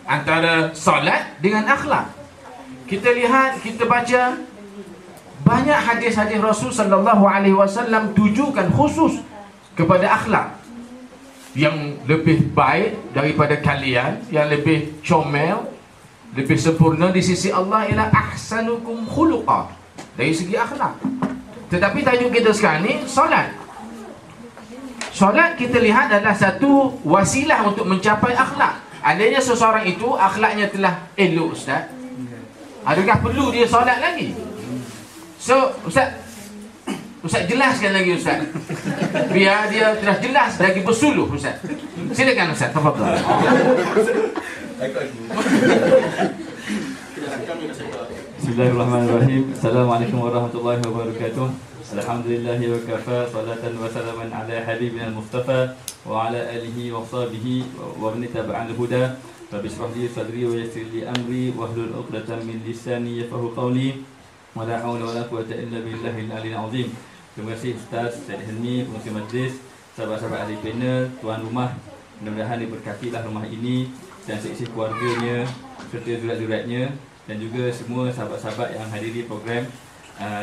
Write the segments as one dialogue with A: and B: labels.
A: antara solat dengan akhlak. Kita lihat, kita baca banyak hadis-hadis Rasul sallallahu alaihi wasallam tujukan khusus kepada akhlak. Yang lebih baik daripada kalian, yang lebih comel, lebih sempurna di sisi Allah ialah ahsanukum khuluqa, dari segi akhlak. Tetapi tajuk kita sekarang ni solat. Solat kita lihat adalah satu wasilah untuk mencapai akhlak. Andainya seseorang itu akhlaknya telah elok, Ustaz, adakah perlu dia solat lagi? So, Ustaz jelaskan lagi, Ustaz, biar dia telah jelas lagi bersuluh, Ustaz. Silakan, Ustaz, tafadhal.
B: Bismillahirrahmanirrahim. Assalamualaikum warahmatullahi wabarakatuh. Alhamdulillahi wa kafa, salatan wa salaman ala habibina al-mustafa wa ala alihi wa sahbihi wa man tabi'al huda. Rabbi shrah li sadri wa yassir li amri wahlul 'uqdatam min lisani yafqahu qawli. Wa la haula wa la quwwata illa billahil aliyyil azim. Terima kasih Ustaz Syed Hilmi, pengurusi majlis, sahabat-sahabat ahli panel, tuan rumah. Mudah-mudahan diberkatilah rumah ini dan seisi keluarganya serta jurat-juratnya, dan juga semua sahabat-sahabat yang hadiri program.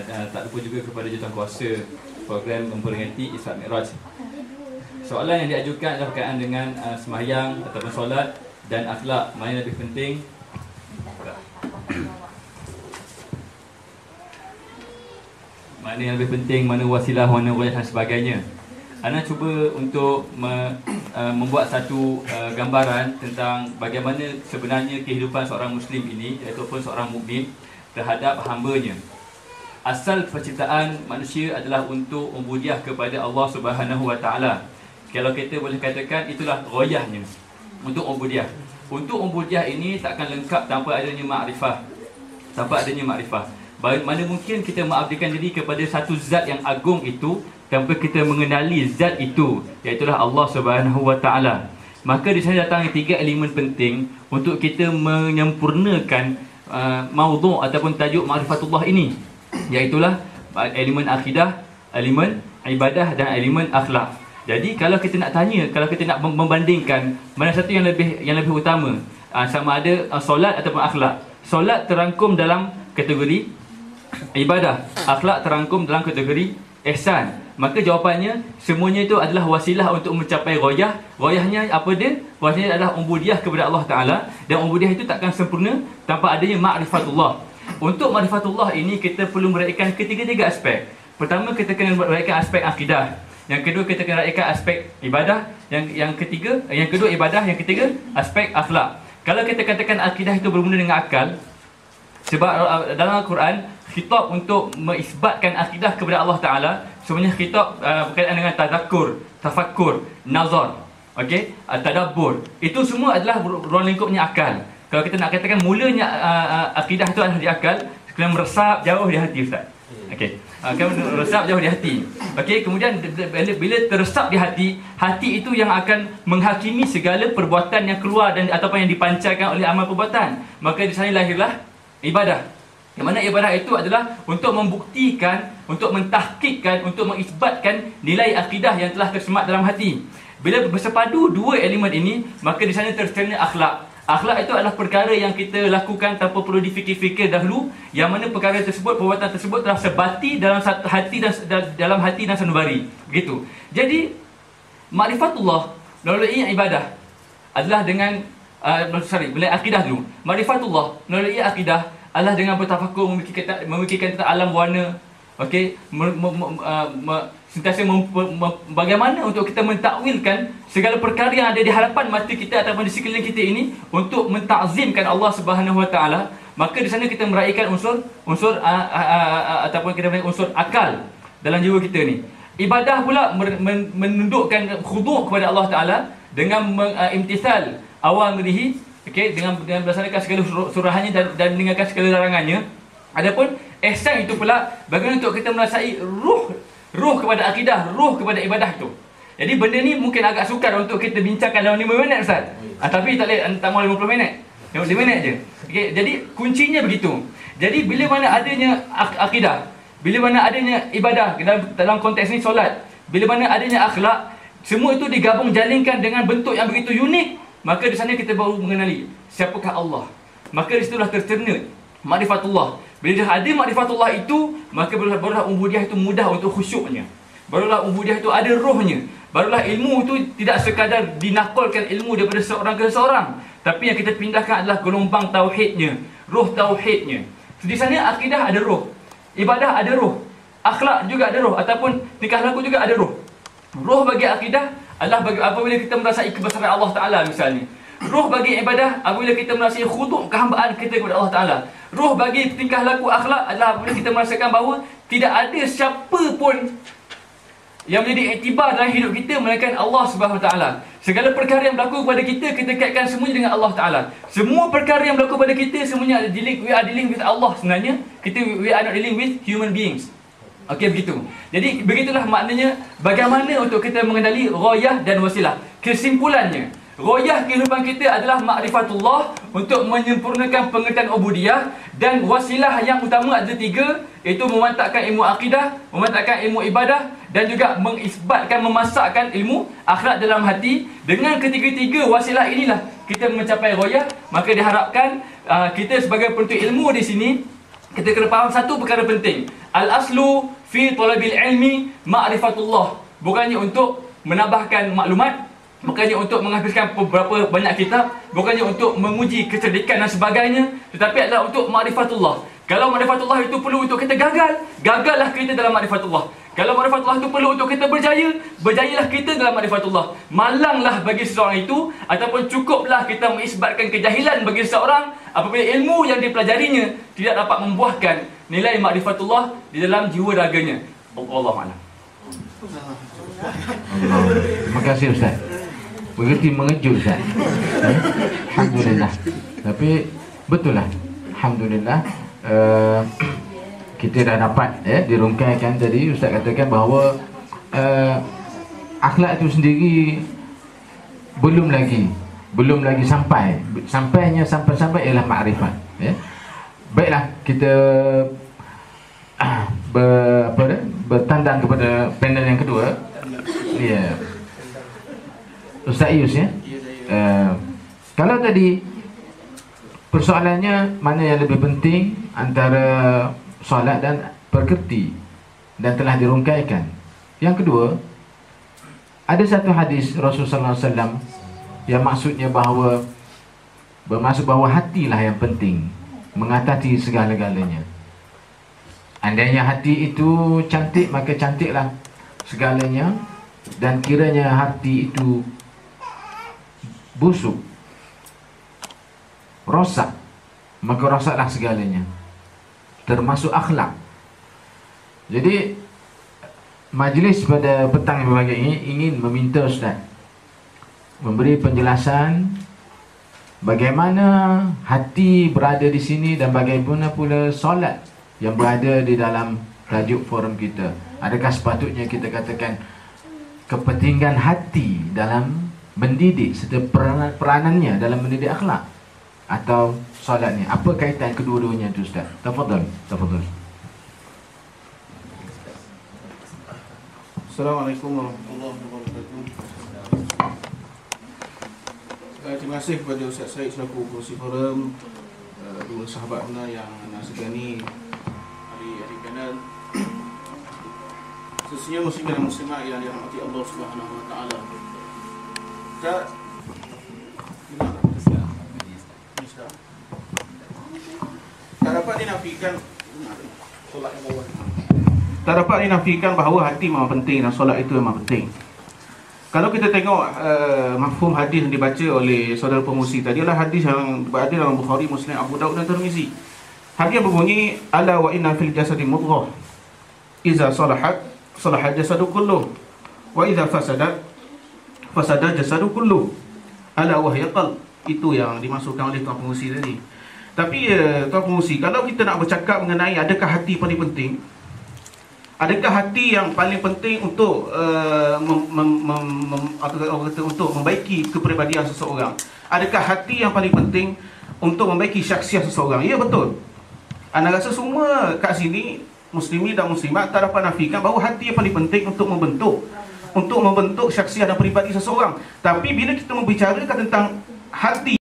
B: Tak lupa juga kepada jurukuasa program memperingati Isra Mi'raj. Soalan yang diajukan adalah berkaitan dengan sembahyang ataupun solat dan akhlak, mana yang lebih penting? Mana yang lebih penting, mana wasilah, mana wajah dan sebagainya. Ana cuba untuk membuat satu gambaran tentang bagaimana sebenarnya kehidupan seorang Muslim ini, ataupun seorang mukmin terhadap hamba-Nya. Asal penciptaan manusia adalah untuk ubudiah kepada Allah Subhanahu Wa Taala. Kalau kita boleh katakan itulah royahnya untuk ubudiah. Untuk ubudiah ini takkan lengkap tanpa adanya makrifah. Tanpa adanya makrifah. Mana mungkin kita mengabdikan diri kepada satu zat yang agung itu tanpa kita mengenali zat itu, iaitulah Allah Subhanahu Wa Taala. Maka di sana datang tiga elemen penting untuk kita menyempurnakan maudhu' ataupun tajuk makrifatullah ini, iaitulah elemen akidah, elemen ibadah dan elemen akhlak. Jadi kalau kita nak tanya, kalau kita nak membandingkan mana satu yang lebih utama, sama ada solat ataupun akhlak. Solat terangkum dalam kategori ibadah, akhlak terangkum dalam kategori ihsan. Maka jawapannya semuanya itu adalah wasilah untuk mencapai royah. Royahnya apa dia? Royahnya adalah ubudiah kepada Allah Taala, dan ubudiah itu takkan sempurna tanpa adanya ma'rifatullah. Untuk ma'rifatullah ini kita perlu meraihkan ketiga-tiga aspek. Pertama, kita kena meraihkan aspek akidah. Yang kedua, kita kena meraihkan aspek ibadah. Yang kedua ibadah, yang ketiga aspek akhlak. Kalau kita katakan akidah itu bermula dengan akal, sebab dalam Al-Quran khitab untuk mengisbatkan akidah kepada Allah Taala sebenarnya khitab berkaitan dengan tadakkur, tafakkur, nazar, okey, tadabbur. Itu semua adalah ruang lingkupnya akal. Kalau kita nak katakan mulanya akidah itu adalah di akal, kena meresap jauh di hati, Ustaz. Okey, kena meresap jauh di hati. Okey, kemudian bila teresap di hati, hati itu yang akan menghakimi segala perbuatan yang keluar dan ataupun yang dipancarkan oleh amal perbuatan. Maka di sana lahirlah ibadah. Yang mana ibadah itu adalah untuk membuktikan, untuk mentahqiqkan, untuk mengisbatkan nilai akidah yang telah tersemat dalam hati. Bila bersepadu dua elemen ini, maka di sana tercermin akhlak. Akhlak itu adalah perkara yang kita lakukan tanpa perlu difikir-fikir dahulu, yang mana perkara tersebut, perbuatan tersebut telah sebati dalam hati dan dalam hati dan sanubari. Begitu. Jadi makrifatullah melalui ibadah adalah dengan melalui akidah dulu. Makrifatullah melalui akidah adalah dengan bertafakur, memikirkan tentang alam warna, okey, sentiasa bagaimana untuk kita mentakwilkan segala perkara yang ada di hadapan mata kita ataupun di sekeliling kita ini untuk mentakzimkan Allah Subhanahu Wa Taala. Maka di sana kita meraihkan unsur ataupun kita meraihkan unsur akal dalam jiwa kita ni. Ibadah pula menundukkan khudu' kepada Allah Taala dengan imtithal awamirihi, okey, dengan melaksanakan segala surahannya dan mendengarkan segala larangannya. Adapun ihsan itu pula bagaimana untuk kita merasai ruh kepada akidah, ruh kepada ibadah itu. Jadi benda ni mungkin agak sukar untuk kita bincangkan dalam 5 minit, Ustaz. Tapi tak boleh, tak mahu 50 minit. 5 minit je. Okey, jadi kuncinya begitu. Jadi bila mana adanya akidah, bila mana adanya ibadah dalam konteks ni solat, bila mana adanya akhlak, semua itu digabung jalinkan dengan bentuk yang begitu unik, maka di sana kita baru mengenali siapakah Allah. Maka di situlah tercerna makrifatullah. Bila dah ada makrifatullah itu, maka barulah ubudiyah itu mudah untuk khusyuknya. Barulah ubudiyah itu ada rohnya. Barulah ilmu itu tidak sekadar dinakalkan ilmu daripada seorang ke seorang, tapi yang kita pindahkan adalah gelombang tauhidnya, roh tauhidnya. Di sana akidah ada roh, ibadah ada roh, akhlak juga ada roh, ataupun tingkah laku juga ada roh. Roh bagi akidah adalah apabila kita merasai kebesaran Allah Ta'ala misalnya. Roh bagi ibadah apabila kita merasai khudu' kehambaan kita kepada Allah Ta'ala. Roh bagi tingkah laku akhlak adalah apabila kita merasakan bahawa tidak ada siapa pun yang menjadi iktibar dalam hidup kita melainkan Allah Subhanahu Wa Ta'ala. Segala perkara yang berlaku kepada kita, kita kaitkan semuanya dengan Allah Ta'ala. Semua perkara yang berlaku kepada kita, semuanya we are dealing with Allah sebenarnya. We are not dealing with human beings. Okey, begitu. Jadi begitulah maknanya bagaimana untuk kita mengenali ghayah dan wasilah. Kesimpulannya, ghayah kehidupan kita adalah makrifatullah untuk menyempurnakan pengertian ubudiyah, dan wasilah yang utama ada 3, iaitu memantapkan ilmu akidah, memantapkan ilmu ibadah, dan juga mengisbatkan, memasakkan ilmu akhlak dalam hati. Dengan ketiga-tiga wasilah inilah kita mencapai ghayah. Maka diharapkan kita sebagai penuntut ilmu di sini, kita kena faham satu perkara penting. Al-aslu fi talabil ilmi ma'rifatullah. Bukannya untuk menambahkan maklumat, bukannya untuk menghabiskan beberapa banyak kitab, bukannya untuk menguji kecerdikan dan sebagainya, tetapi adalah untuk ma'rifatullah. Kalau ma'rifatullah itu perlu untuk kita gagal, gagallah kita dalam ma'rifatullah. Kalau ma'rifatullah itu perlu untuk kita berjaya, berjayalah kita dalam ma'rifatullah. Malanglah bagi seseorang itu, ataupun cukuplah kita mengisbatkan kejahilan bagi seseorang apabila ilmu yang dipelajarinya tidak dapat membuahkan nilai ma'rifatullah di dalam jiwa raganya. Wallahualam.
A: Terima kasih Ustaz. Begitu mengejut Ustaz. Alhamdulillah. Tapi betul lah, Alhamdulillah, kita dah dapat dirungkaikan tadi. Ustaz katakan bahawa akhlak itu sendiri belum lagi sampainya sampai ialah makrifat. Baiklah, kita bertandang kepada panel yang kedua. Ya, Ustaz Yus ya. Kalau tadi persoalannya mana yang lebih penting antara solat dan perkerti, dan telah dirungkaikan. Yang kedua, ada satu hadis Rasulullah SAW yang maksudnya bahawa bermaksud bahawa hatilah yang penting mengatasi segala-galanya. Andainya hati itu cantik, maka cantiklah segalanya, dan kiranya hati itu busuk, rosak, maka rosaklah segalanya, termasuk akhlak. Jadi majlis pada petang yang berbahagia ini ingin meminta Ustaz memberi penjelasan bagaimana hati berada di sini, dan bagaimana pula solat yang berada di dalam tajuk forum kita. Adakah sepatutnya kita katakan kepentingan hati dalam mendidik serta peranannya dalam mendidik akhlak, atau solatnya? Apa kaitan kedua-duanya itu Ustaz? Tafadhal.
C: Assalamualaikum warahmatullahi wabarakatuh. Terima kasih kepada Ustaz Syed selaku pengerusi forum, dua sahabat benar yang segani ahli panel, khususnya muslim dan muslimat yang dirahmati Allah Subhanahu Wa Taala. Tak dapat dinafikan solat yang bawah. Tak dapat dinafikan bahawa hati memang penting dan solat itu memang penting. Kalau kita tengok mafhum hadis yang dibaca oleh saudara pengurusi tadi adalah hadis yang berada dalam Bukhari, Muslim, Abu Daud dan Tirmizi. Hadis yang berbunyi, ala wa inna fil jasadi mudghah idza salahat salaha jasadu kulluh wa idza fasadat fasada jasadu kulluh ala wa hiya qalb. Itu yang dimaksudkan oleh tuan pengurusi tadi. Tapi tuan pengurusi, kalau kita nak bercakap mengenai adakah hati paling penting, adakah hati yang paling penting untuk untuk membaiki kepribadian seseorang? Adakah hati yang paling penting untuk membaiki syakhsiat seseorang? Ya, betul. Anda rasa semua kat sini muslimin dan muslimat tak dapat nafikan bahawa hati yang paling penting untuk membentuk syakhsiat dan peribadi seseorang. Tapi bila kita membicarakan tentang hati